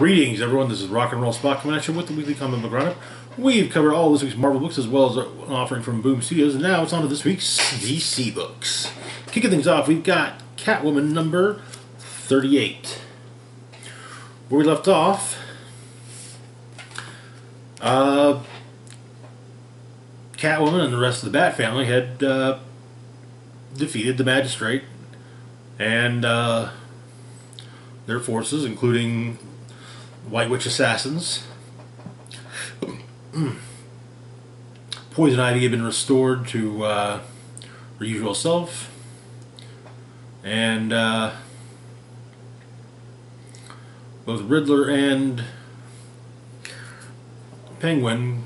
Greetings, everyone. This is Rock and Roll Spot coming at you with the weekly comic book roundup. We've covered all this week's Marvel books as well as an offering from Boom Studios, and now it's on to this week's DC books. Kicking things off, we've got Catwoman number 38. Where we left off, Catwoman and the rest of the Bat family had defeated the Magistrate and their forces, including White Witch assassins. Poison Ivy had been restored to her usual self, and both Riddler and Penguin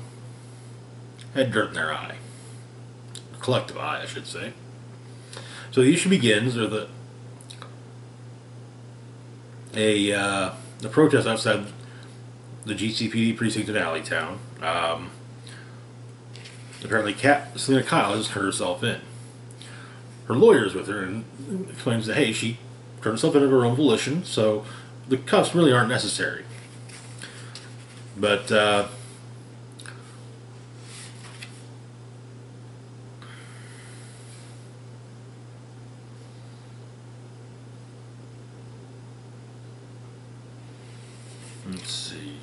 had dirt in their eye. Collective eye, I should say. So the issue begins with the protest outside the GCPD precinct in Alleytown. Apparently Selina Kyle has turned herself in. Her lawyer's with her and explains that, hey, she turned herself in of her own volition, so the cuffs really aren't necessary. But let's see.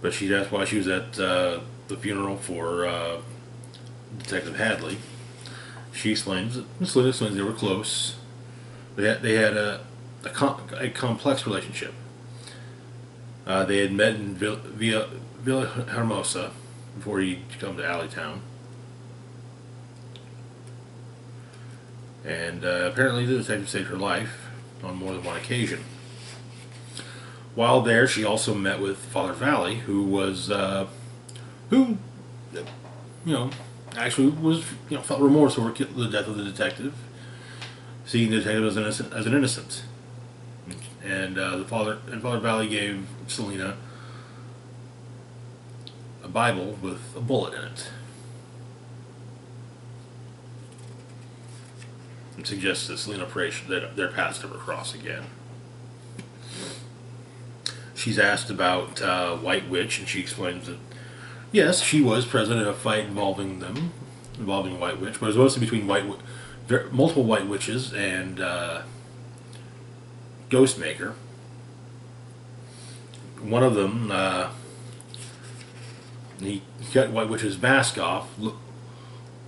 But she asked why she was at the funeral for Detective Hadley. She explains that Selina explains they were close. They had a complex relationship. They had met in Villa Hermosa before he'd come to Alleytown. And apparently the detective saved her life on more than one occasion. While there, she also met with Father Valley, who was, actually was, felt remorse over the death of the detective, seeing the detective as an innocent. And Father Valley gave Selina a Bible with a bullet in it. And suggests that Selina prays that their paths never cross again. She's asked about White Witch, and she explains that yes, she was present in a fight involving White Witch, but it was mostly between multiple White Witches and Ghostmaker. One of them, he cut White Witch's mask off,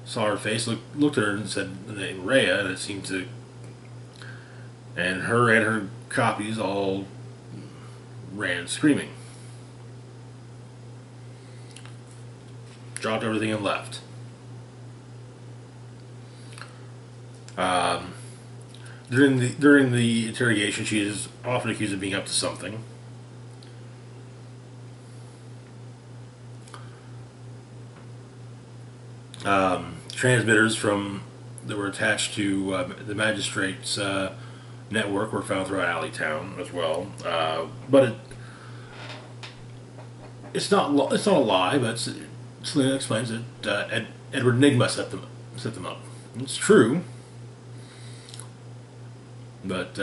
saw her face, looked at her and said the name Rhea, and it seemed to, and her copies all ran screaming. Dropped everything and left. During the interrogation, she is often accused of being up to something. Transmitters that were attached to the Magistrate's network were found throughout Alleytown as well, but it's not a lie. But Selina explains that Edward Nygma set them up. It's true, but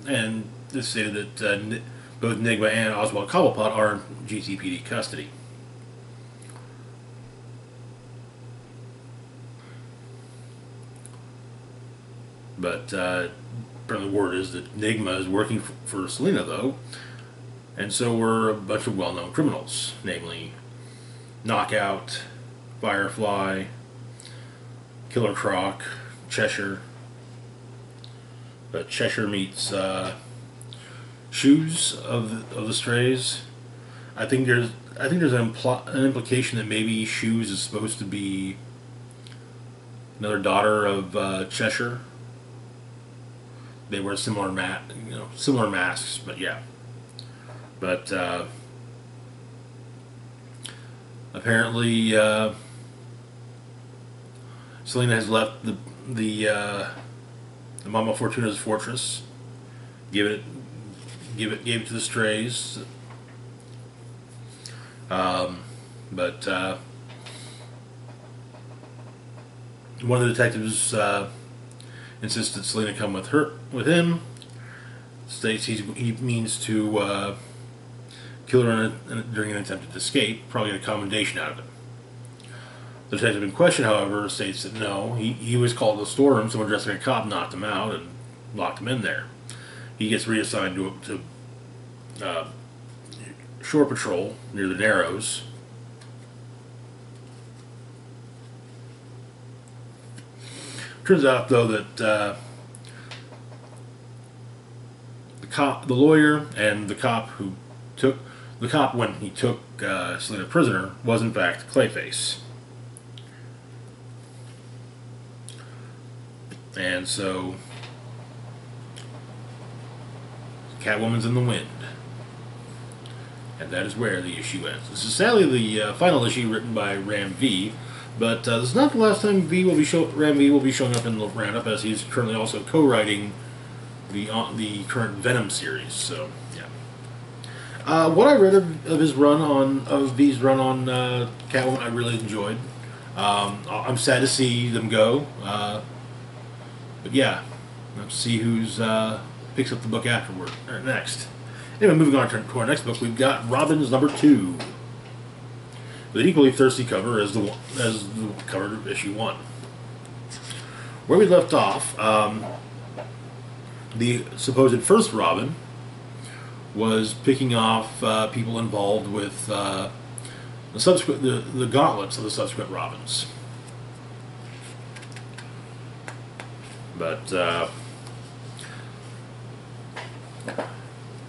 and it's stated that both Nygma and Oswald Cobblepot are in GCPD custody. But the word is that Nygma is working for Selina, though, and so were a bunch of well-known criminals, namely Knockout, Firefly, Killer Croc, Cheshire. But Cheshire meets Shoes of the Strays. I think there's an implication that maybe Shoes is supposed to be another daughter of Cheshire. They wear similar masks, but yeah. But apparently, Selina has left the Mama Fortuna's fortress. Gave it to the Strays. But one of the detectives insists that Selena come with him. States he means to kill her during an attempted escape, probably get a commendation out of it. The detective in question, however, states that no, he was called to the storeroom. Someone dressed like a cop knocked him out and locked him in there. He gets reassigned to shore patrol near the Narrows. Turns out, though, that the lawyer, and the cop when he took Selena prisoner was in fact Clayface. And so, Catwoman's in the wind. And that is where the issue ends. This is sadly the final issue written by Ram V, but this is not the last time Ram V will be showing up in the roundup, as he's currently also co-writing the current Venom series. So, yeah. What I read of V's run on Catwoman, I really enjoyed. I'm sad to see them go. But yeah, let's see who's picks up the book afterward or next. Anyway, moving on to our next book, we've got Robin's #2, with an equally thirsty cover as the cover of issue 1. Where we left off, the supposed first Robin was picking off people involved with the gauntlets of the subsequent Robins. But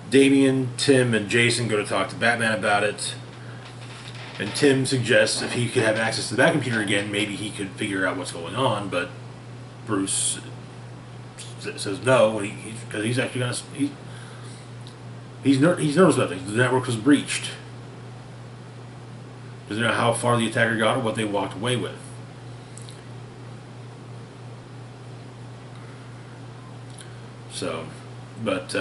Damian, Tim, and Jason go to talk to Batman about it, and Tim suggests if he could have access to the Batcomputer again, maybe he could figure out what's going on. But Bruce says no, because he's actually going to. He's nervous about things. The network was breached. Doesn't know how far the attacker got or what they walked away with. So, but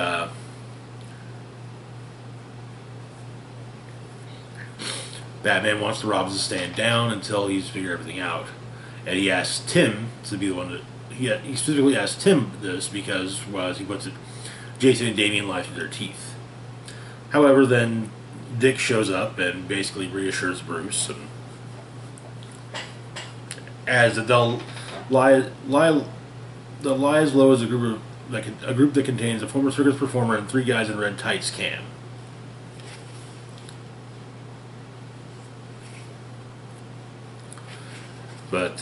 Batman wants the Robins to stand down until he's figured everything out, and he asks Tim to be the one that he specifically asked Tim this because, well, as he puts it, Jason and Damian lie through their teeth. However, then Dick shows up and basically reassures Bruce, and as they'll lie as low as a group that contains a former circus performer and 3 guys in red tights can. But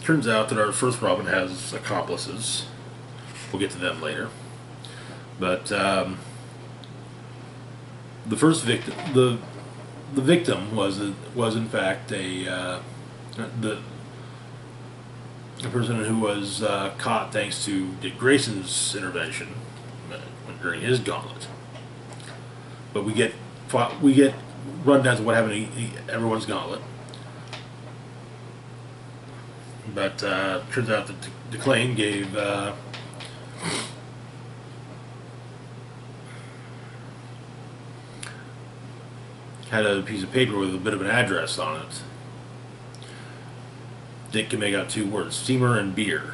turns out that our first Robin has accomplices. We'll get to them later. But the first victim, the victim was in fact the person who was caught thanks to Dick Grayson's intervention during his gauntlet. But we get rundowns of what happened to everyone's gauntlet. But turns out that DeClane gave had a piece of paper with a bit of an address on it. Dick can make out 2 words: steamer and beer.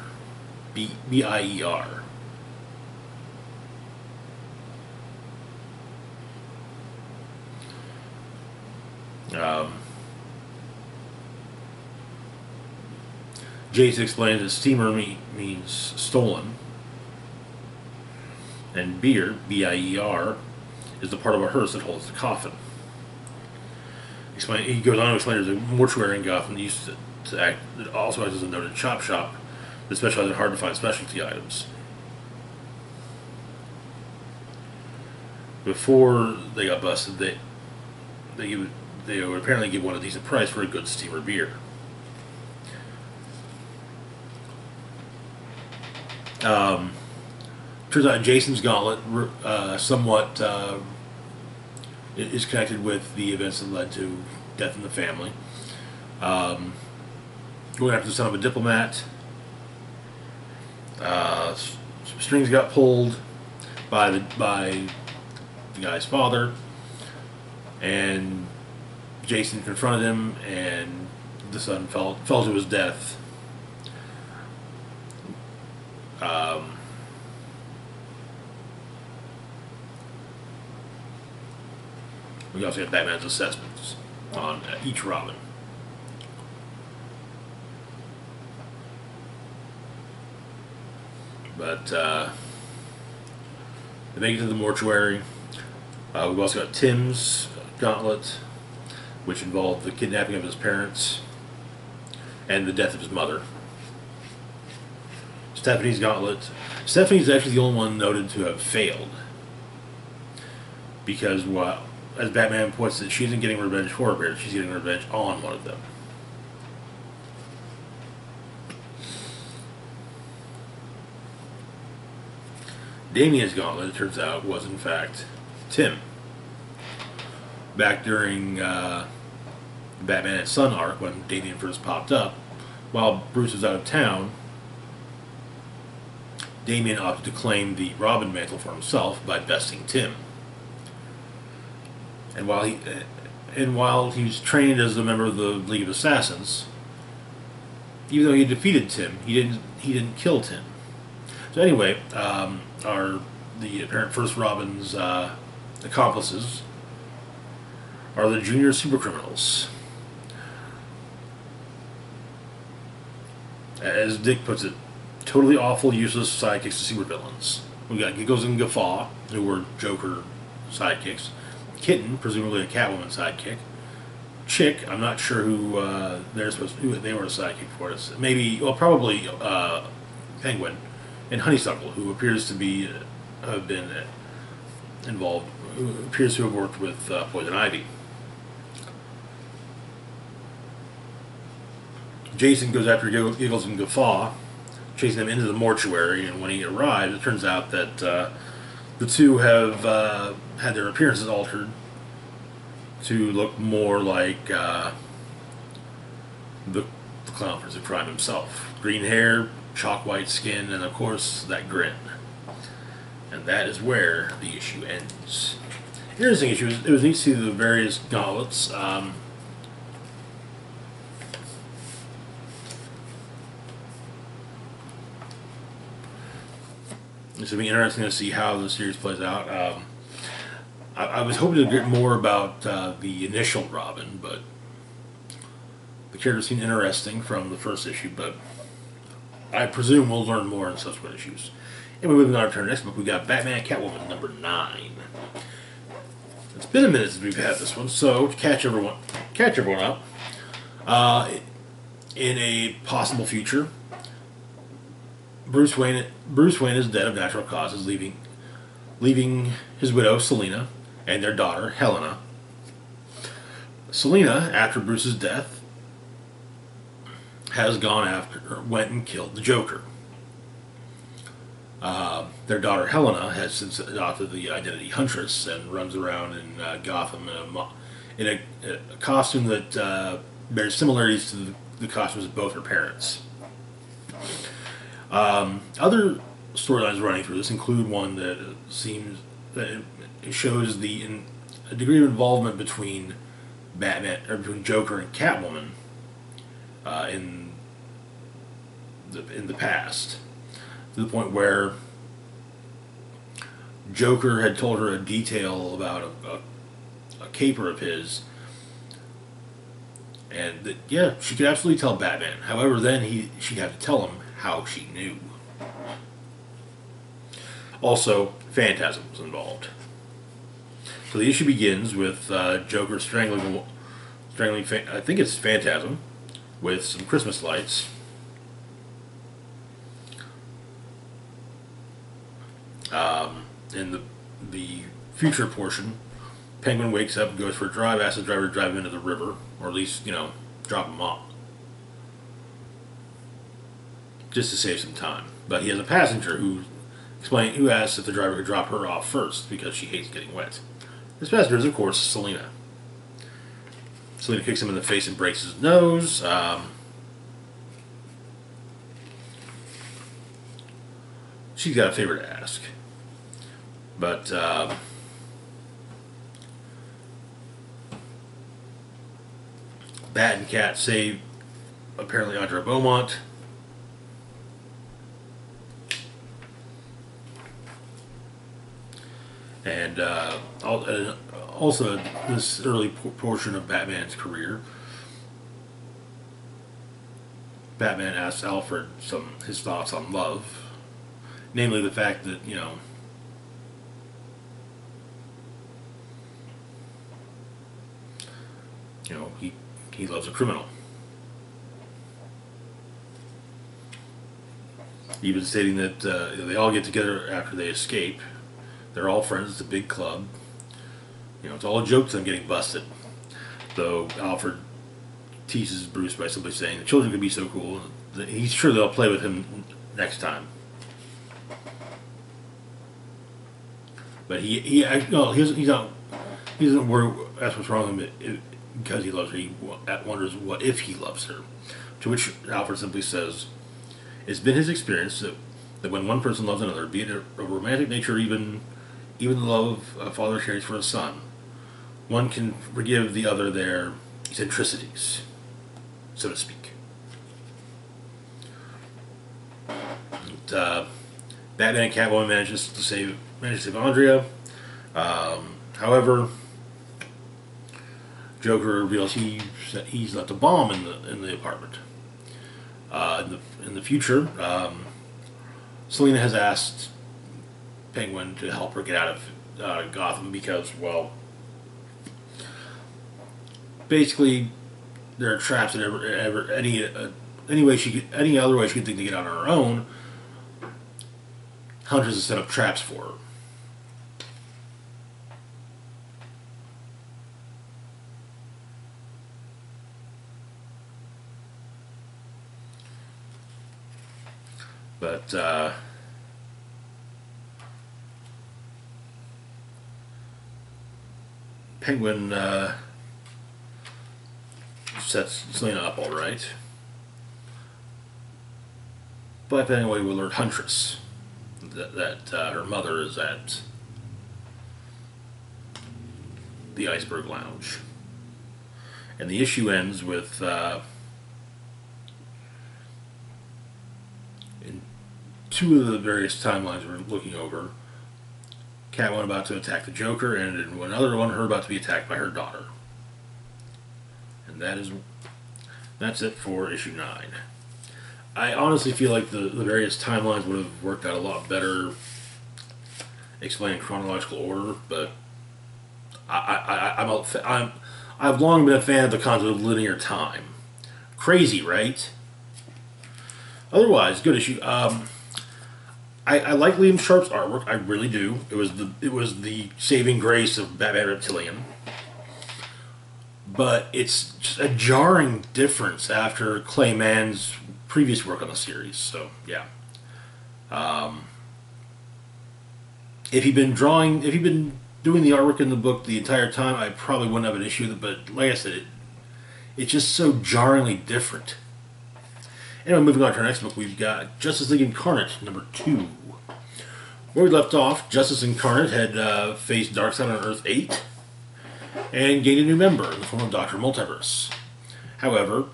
B-I-E-R. Jason explains that steamer means stolen, and beer, B-I-E-R, is the part of a hearse that holds the coffin. He goes on to explain there's a mortuary in Gotham that used to act, that also acts as a noted chop shop that specializes in hard to find specialty items. Before they got busted, they would apparently give one a decent price for a good steamer beer. Turns out Jason's gauntlet somewhat is connected with the events that led to death in the family. Going after the son of a diplomat. Strings got pulled by the guy's father, and Jason confronted him and the son fell to his death. Um, we also get Batman's assessments on each Robin. But they make it to the mortuary. We've also got Tim's gauntlet, which involved the kidnapping of his parents and the death of his mother. Stephanie's gauntlet. Stephanie's actually the only one noted to have failed. Because, well, as Batman puts it, she isn't getting revenge for her parents, she's getting revenge on one of them. Damien's gauntlet, it turns out, was in fact Tim. Back during Batman and Son arc, when Damien first popped up, while Bruce was out of town, Damien opted to claim the Robin mantle for himself by besting Tim. And while he was trained as a member of the League of Assassins, even though he defeated Tim, he didn't kill Tim. So anyway, the apparent first Robin's accomplices are the junior supercriminals. As Dick puts it, totally awful, useless sidekicks to supervillains. We got Giggles and Guffaw, who were Joker sidekicks. Kitten, presumably a Catwoman sidekick. Chick, I'm not sure who who they were a sidekick for. Us. Maybe, well, probably Penguin, and Honeysuckle, who appears to be have been involved, who appears to have worked with Poison Ivy. Jason goes after Giggles and Guffaw, chasing them into the mortuary, and when he arrives, it turns out that the two have had their appearances altered to look more like the clown prince of crime himself. Green hair, chalk white skin, and of course that grin. And that is where the issue ends. Interesting issue. It was neat to see the various gauntlets. It's going to be interesting to see how the series plays out. I was hoping to get more about the initial Robin, but the character seemed interesting from the first issue, but I presume we'll learn more in subsequent issues. Anyway, moving on to our next book, we got Batman Catwoman number 9. It's been a minute since we've had this one, so to catch everyone up, in a possible future, Bruce Wayne is dead of natural causes, leaving his widow Selina and their daughter Helena. Selina, after Bruce's death, went and killed the Joker. Their daughter Helena has since adopted the identity Huntress and runs around in Gotham in a costume that bears similarities to the costumes of both her parents. Other storylines running through this include one that shows a degree of involvement between between Joker and Catwoman in the past, to the point where Joker had told her a detail about a caper of his, and that, yeah, she could absolutely tell Batman. However, then she'd have to tell him how she knew. Also, Phantasm was involved. So the issue begins with Joker strangling, I think it's Phantasm, with some Christmas lights. In the future portion, Penguin wakes up and goes for a drive, asks the driver to drive him into the river, or at least, drop him off, just to save some time. But he has a passenger who asks if the driver could drop her off first because she hates getting wet. This passenger is, of course, Selina. Selina kicks him in the face and breaks his nose. She's got a favor to ask. But Bat and Cat save apparently Audra Beaumont. And also, this early portion of Batman's career, Batman asks Alfred his thoughts on love, namely the fact that he loves a criminal. Even stating that they all get together after they escape. They're all friends. It's a big club. It's all a joke to them getting busted. Though Alfred teases Bruce by simply saying the children could be so cool. He's sure they'll play with him next time. But he doesn't worry. That's what's wrong with him because he loves her. He wonders what if he loves her. To which Alfred simply says, "It's been his experience that when one person loves another, be it a romantic nature, or even the love a father carries for a son, one can forgive the other their eccentricities, so to speak." And, Batman and Catwoman manages to save Andrea. However, Joker reveals he's left a bomb in the apartment. In the future, Selina has asked Penguin to help her get out of Gotham because, well, basically there are traps that any other way she could think to get out on her own. Hunters have set up traps for her. But Penguin sets Selina up all right. But anyway, we learn Huntress that her mother is at the Iceberg Lounge, and the issue ends with in two of the various timelines we're looking over, Catwoman about to attack the Joker, and in another one, her about to be attacked by her daughter. And that's it for issue 9. I honestly feel like the various timelines would have worked out a lot better explaining chronological order, but I've long been a fan of the concept of linear time. Crazy, right? Otherwise, good issue. I like Liam Sharp's artwork. I really do. It was the saving grace of Batman Reptilian. But it's just a jarring difference after Clay Mann's previous work on the series. So yeah. If he'd been doing the artwork in the book the entire time, I probably wouldn't have an issue with it. But like I said, it's just so jarringly different. Anyway, moving on to our next book, we've got Justice League Incarnate, number 2. Where we left off, Justice Incarnate had faced Darkseid on Earth 8 and gained a new member in the form of Dr. Multiverse. However,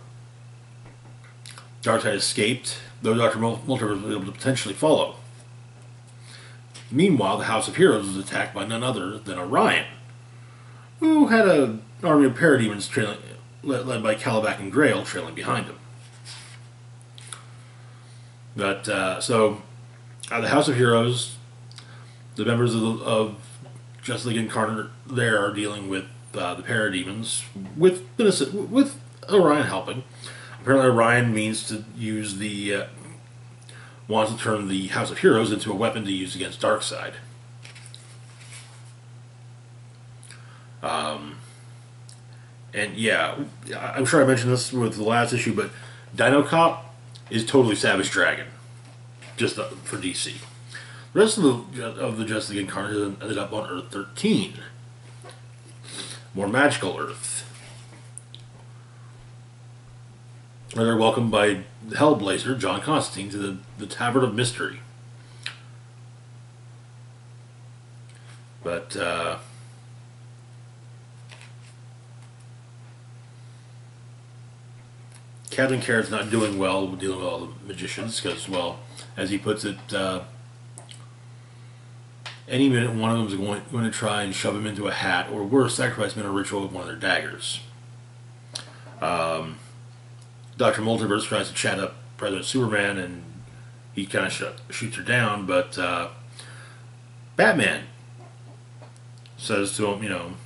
Darkseid escaped, though Dr. Multiverse was able to potentially follow. Meanwhile, the House of Heroes was attacked by none other than Orion, who had an army of parademons led by Caliban and Grail trailing behind him. But, the House of Heroes, the members of Justice League Incarnate there are dealing with the parademons, with Orion helping. Apparently Orion means to use wants to turn the House of Heroes into a weapon to use against Darkseid. And yeah, I'm sure I mentioned this with the last issue, but Dino Cop is totally Savage Dragon, just for DC. The rest of the Justice League Incarnate ended up on Earth 13, more magical Earth, where they're welcomed by Hellblazer John Constantine to the Tavern of Mystery. But Captain Carrot's not doing well dealing with all the magicians because, well, as he puts it, any minute one of them is going to try and shove him into a hat, or worse, sacrifice him in a ritual with one of their daggers. Dr. Multiverse tries to chat up President Superman, and he kind of shoots her down, but Batman says to him,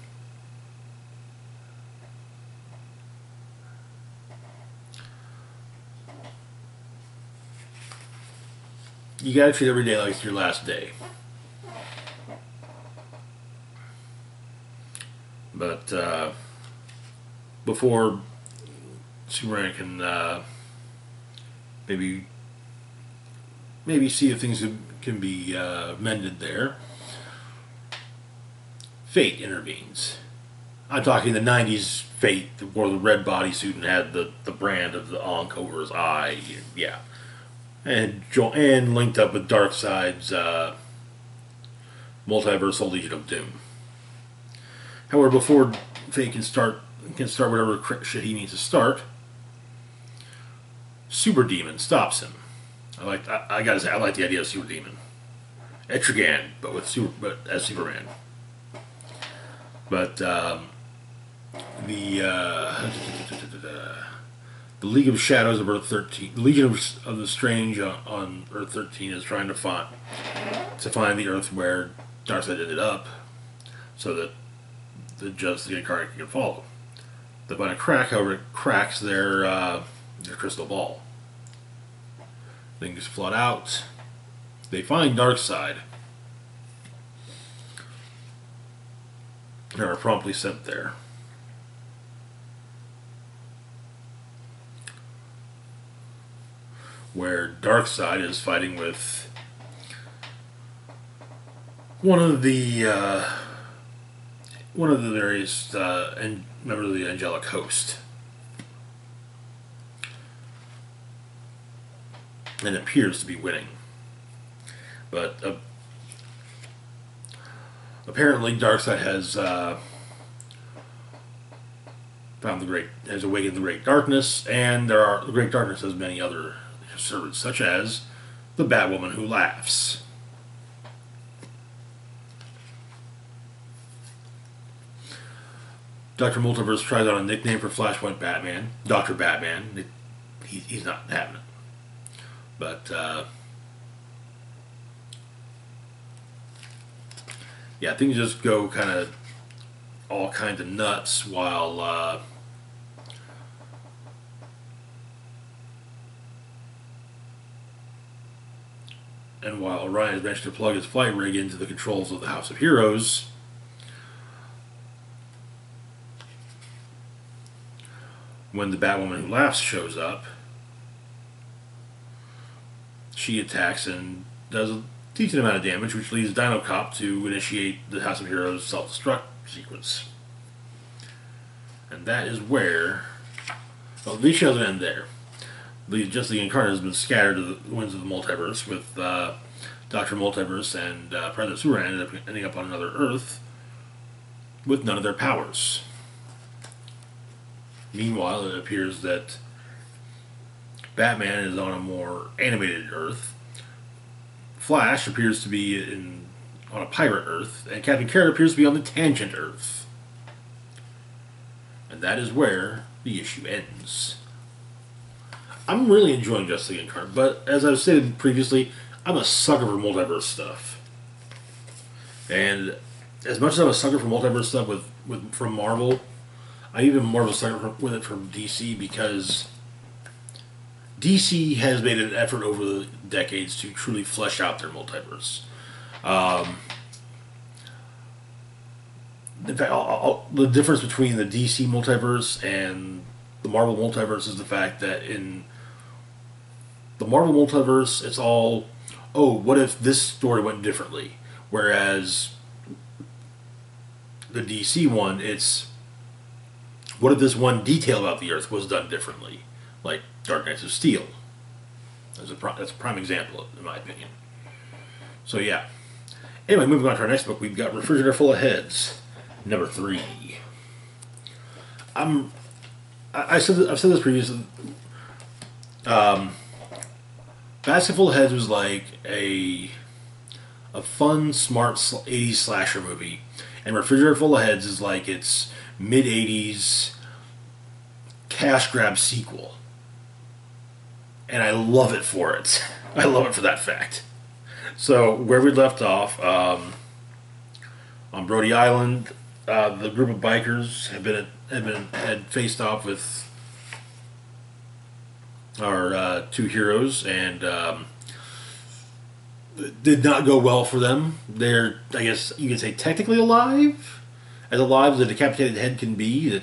you gotta treat every day like it's your last day. But before Superman can maybe see if things can be mended there, Fate intervenes. I'm talking the 90s Fate that wore the red bodysuit and had the brand of the Ankh over his eye. Yeah. And linked up with Darkseid's multiversal Legion of Doom. However, before Fate can start whatever shit he needs to start, Super Demon stops him. I gotta say, I like the idea of Super Demon. Etrigan, but as Superman. But the League of Shadows of Earth 13, the Legion of the Strange on Earth 13 is trying to find the Earth where Darkseid ended up, so that the Incarnate can follow. They find a crack, however, it cracks their crystal ball. Things flood out. They find Darkseid and are promptly sent there. Where Darkseid is fighting with one of the various members of the angelic host, and appears to be winning, but apparently Darkseid has awakened the Great Darkness, and the Great Darkness has many other servants, such as the Batwoman who laughs. Dr. Multiverse tries out a nickname for Flashpoint Batman, Dr. Batman. He's not having it. But, yeah, things just go all kinds of nuts while, Orion has managed to plug his flight rig into the controls of the House of Heroes, when the Batwoman who laughs shows up, she attacks and does a decent amount of damage, which leads Dino Cop to initiate the House of Heroes self-destruct sequence. And that is where... Well, the show doesn't end there. Just the Incarnate has been scattered to the winds of the multiverse, with Dr. Multiverse and President Superman ending up on another Earth with none of their powers. Meanwhile, it appears that Batman is on a more animated Earth. Flash appears to be on a pirate Earth, and Captain Carrot appears to be on the Tangent Earth. And that is where the issue ends. I'm really enjoying Justice League Incarnate, but as I've stated previously, I'm a sucker for multiverse stuff. And as much as I'm a sucker for multiverse stuff from Marvel, I'm even more of a sucker with it from DC, because DC has made an effort over the decades to truly flesh out their multiverse. In fact, the difference between the DC multiverse and the Marvel multiverse is the fact that in the Marvel multiverse, it's all, oh, what if this story went differently? Whereas the DC one, it's, what if this one detail about the Earth was done differently? Like Dark Knights of Steel. That's a prime example, in my opinion. So, yeah. Anyway, moving on to our next book, we've got Refrigerator Full of Heads, number 3. I've said this previously. Basket Full of Heads was like a fun, smart 80s slasher movie, and Refrigerator Full of Heads is like its mid 80s cash grab sequel, and I love it for it. I love it for that fact. So where we left off, on Brody Island, the group of bikers had faced off with our two heroes, and it did not go well for them. They're, I guess you could say, technically alive, as alive as a decapitated head can be. The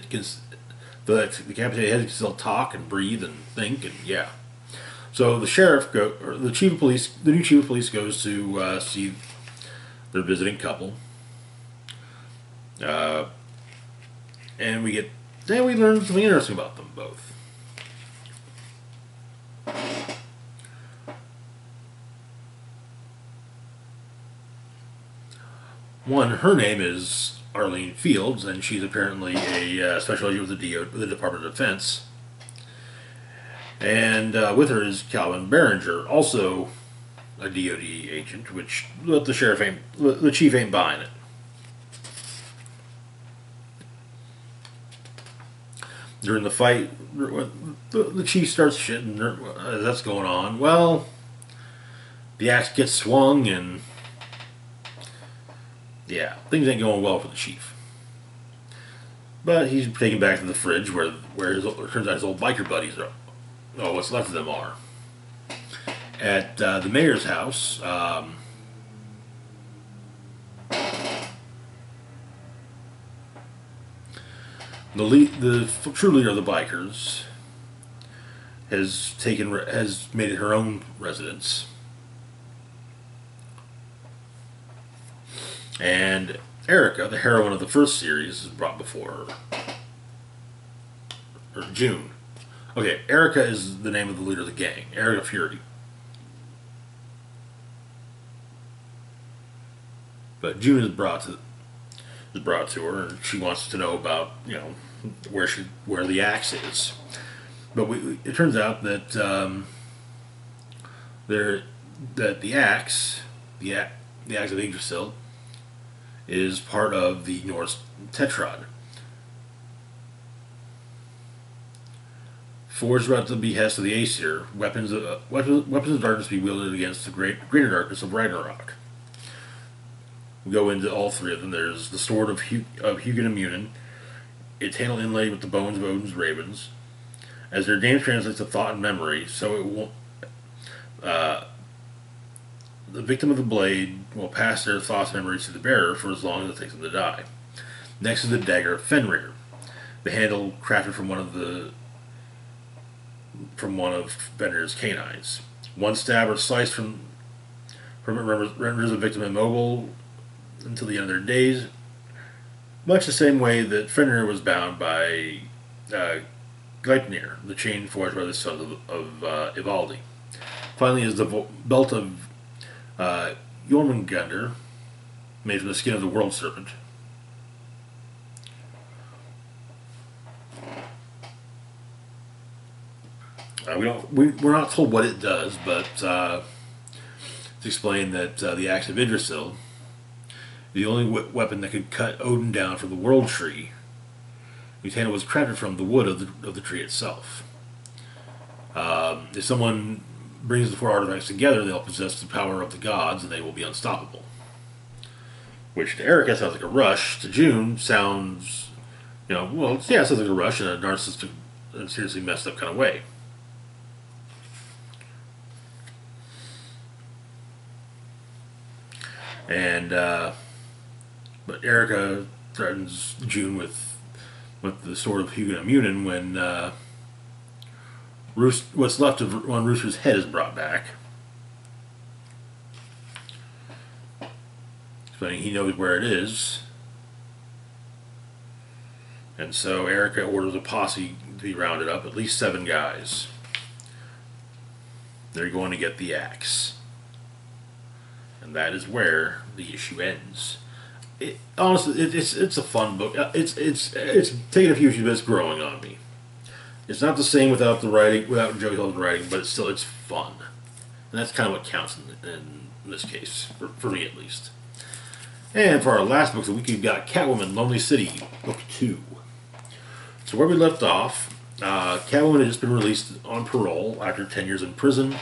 decapitated head can still talk and breathe and think, and yeah. So the chief of police, the new chief of police, goes to see their visiting couple. Uh, and we learn something interesting about them both. One, her name is Arlene Fields, and she's apparently a special agent with the Department of Defense. And with her is Calvin Berenger, also a DoD agent, which the chief ain't buying it. During the fight, the chief starts shitting as that's going on. Well, the axe gets swung, and yeah, things ain't going well for the chief. But he's taken back to the fridge where it turns out his old biker buddies are. Oh, what's left of them are. At the mayor's house, the true leader of the bikers has made it her own residence, and Erica, the heroine of the first series, is brought before her. Or June. Okay, Erica is the name of the leader of the gang, Erica Fury. But June is brought to her, and she wants to know about where the axe is. But it turns out that the axe of Yggdrasil is part of the Norse Tetrad. Forged at the behest of the Aesir, weapons of darkness be wielded against the greater darkness of Ragnarok. We go into all three of them. There's the sword of Hugin and Munin. Its handle inlaid with the bones of Odin's ravens. As their name translates to thought and memory, so it won't. The victim of the blade will pass their thoughts and memories to the bearer for as long as it takes them to die. Next is the dagger of Fenrir, the handle crafted from one of Fenrir's canines. One stab or slice from it renders the victim immobile until the end of their days, much the same way that Fenrir was bound by Gleipnir, the chain forged by the sons of Ivaldi. Finally is the belt of Jormungandr, made from the skin of the world serpent. We're not told what it does, but it's explained that the axe of Yggdrasil, the only weapon that could cut Odin down from the world tree, whose handle was crafted from the wood of the tree itself. If someone brings the four artifacts together, they'll possess the power of the gods, and they will be unstoppable. Which to Erica sounds like a rush. To June sounds, it sounds like a rush in a narcissistic and seriously messed up kind of way. And but Erica threatens June with the sword of Hugin and Munin when what's left of one Rooster's head is brought back. Explaining he knows where it is. And so Erica orders a posse to be rounded up, at least 7 guys. They're going to get the axe. And that is where the issue ends. Honestly, it's a fun book. It's taken a few issues, but it's growing on me. It's not the same without the writing, without Joey Hill's writing, but it's fun, and that's kind of what counts in this case, for me at least. And for our last book of the week, we've got Catwoman, Lonely City, Book 2. So where we left off, Catwoman had just been released on parole after 10 years in prison.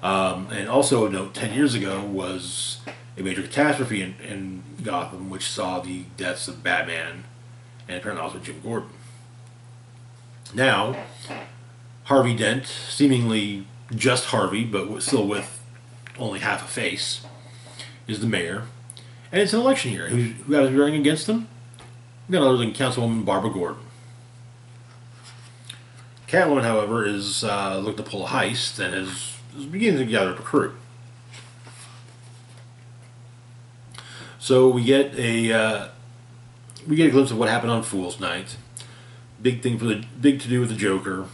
And also, note, 10 years ago was a major catastrophe in Gotham, which saw the deaths of Batman and apparently also Jim Gordon. Now, Harvey Dent, seemingly just Harvey, but still with only half a face, is the mayor. And it's an election year. Who got to be running against him? None other than Councilwoman Barbara Gordon. Catwoman, however, is looking to pull a heist and is beginning to gather up a crew. So we get a glimpse of what happened on Fool's Night. Big to do with the Joker.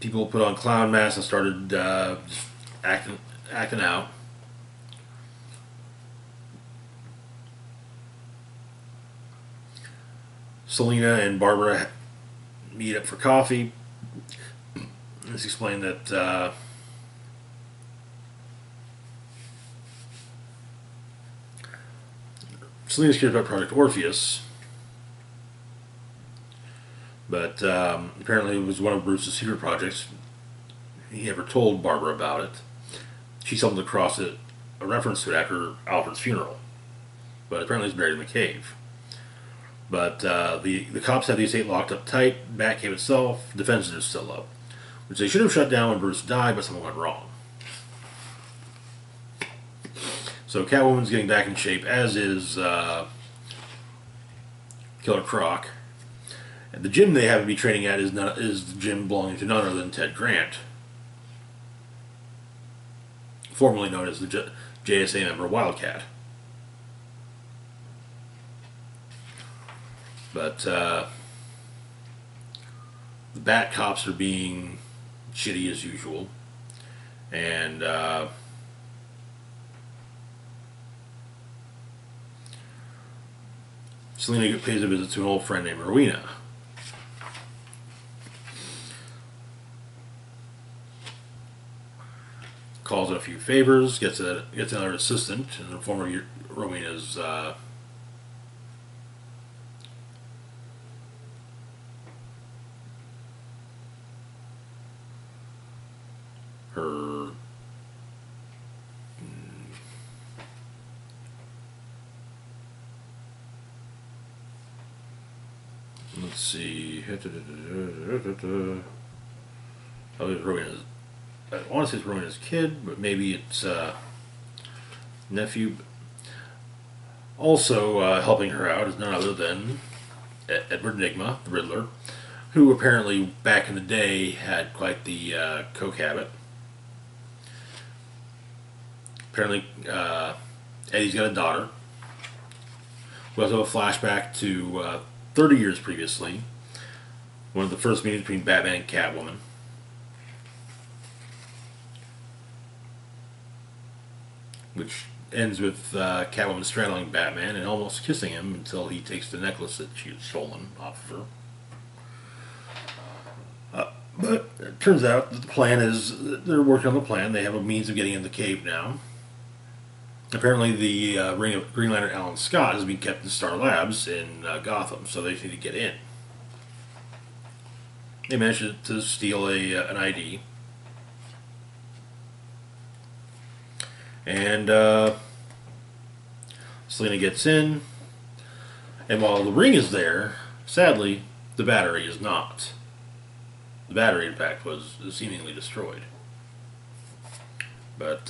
People put on clown masks and started acting out. Selena and Barbara meet up for coffee. Let's explain that Selena's curious about Project Orpheus, but apparently it was one of Bruce's secret projects. He never told Barbara about it. She stumbled across a reference to it after Alfred's funeral, but apparently it's buried in the cave. But the cops have the estate locked up tight. Batcave itself, defenses are still up, which they should have shut down when Bruce died, but something went wrong. So Catwoman's getting back in shape, as is Killer Croc. And the gym they have to be training at is the gym belonging to none other than Ted Grant, formerly known as the JSA member Wildcat. But the Bat cops are being shitty as usual, and Selena pays a visit to an old friend named Rowena. Calls in a few favors, gets another assistant in the form of Rowena's her let's see. Oh, Rowena's, I want to say it's Rowena's kid, but maybe it's nephew. Also helping her out is none other than Edward Nygma, the Riddler, who apparently back in the day had quite the coke habit. Apparently, Eddie's got a daughter. We also have a flashback to 30 years previously, one of the first meetings between Batman and Catwoman. Which ends with Catwoman straddling Batman and almost kissing him until he takes the necklace that she had stolen off of her. But it turns out that the plan is, they're working on the plan. They have a means of getting in the cave now. Apparently the ring of Green Lantern Alan Scott is being kept in Star Labs in Gotham, so they need to get in. They managed to steal an ID. And Selena gets in, and while the ring is there, sadly, the battery is not. The battery, in fact, was seemingly destroyed. But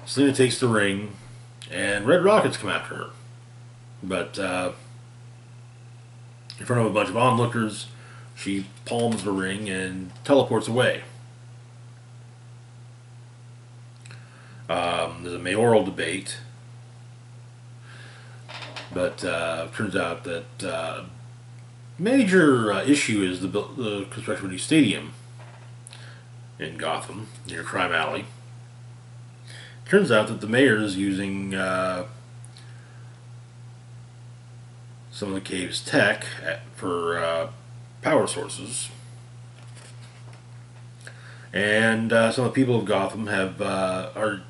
Selena takes the ring, and Red Rockets come after her. But in front of a bunch of onlookers, she palms the ring and teleports away. There's a mayoral debate, but turns out that major issue is the construction of a new stadium in Gotham near Crime Alley. Turns out that the mayor is using some of the cave's tech for power sources. And some of the people of Gotham are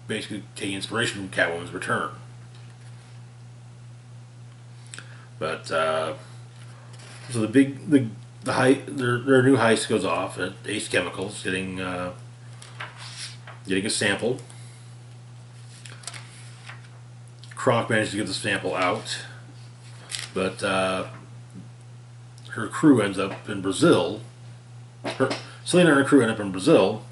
basically taking inspiration from Catwoman's return. But so their new heist goes off at Ace Chemicals, getting a sample. Croc manages to get the sample out, but her crew ends up in Brazil. Selena and her crew end up in Brazil,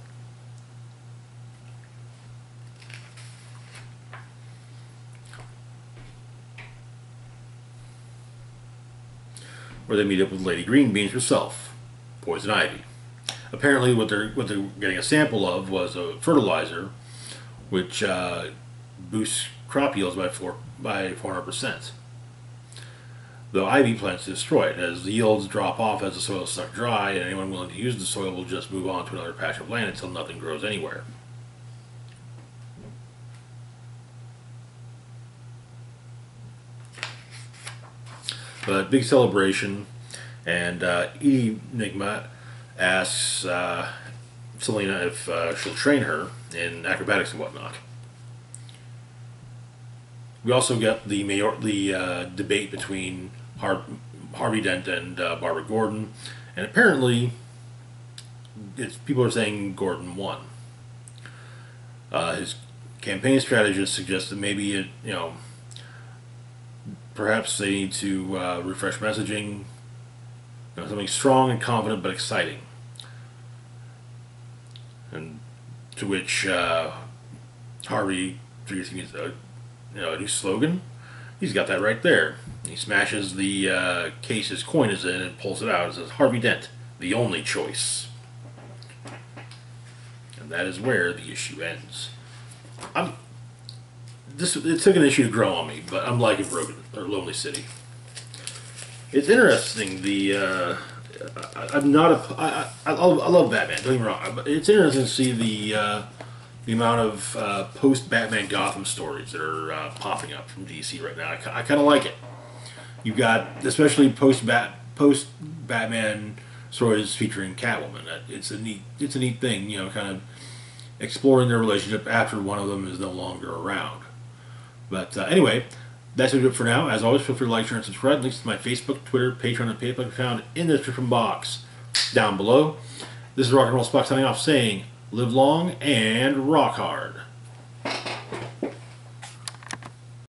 where they meet up with Lady Greenbeans herself, Poison Ivy. Apparently, what they're getting a sample of was a fertilizer, which boosts crop yields by 400%. Though Ivy plans to destroy it, as the yields drop off as the soil is sucked dry, and anyone willing to use the soil will just move on to another patch of land until nothing grows anywhere. But big celebration, and Enigma asks Selena if she'll train her in acrobatics and whatnot. We also get the debate between Harvey Dent and Barbara Gordon, and apparently, people are saying Gordon won. His campaign strategist suggests that maybe perhaps they need to refresh messaging, something strong and confident but exciting. And to which Harvey figures he needs a new slogan. He's got that right there. He smashes the case his coin is in and pulls it out. It says, "Harvey Dent, the only choice." And that is where the issue ends. It took an issue to grow on me, but I'm liking Lonely City. It's interesting. I love Batman. Don't get me wrong, but it's interesting to see the amount of post-Batman Gotham stories that are popping up from DC right now. I kind of like it. You've got, especially post-Batman stories featuring Catwoman. It's a neat thing, kind of exploring their relationship after one of them is no longer around. But anyway, that's it for now. As always, feel free to like, share, and subscribe. Links to my Facebook, Twitter, Patreon, and PayPal account in the description box down below. This is Rock and Roll Spock signing off, saying, live long and rock hard.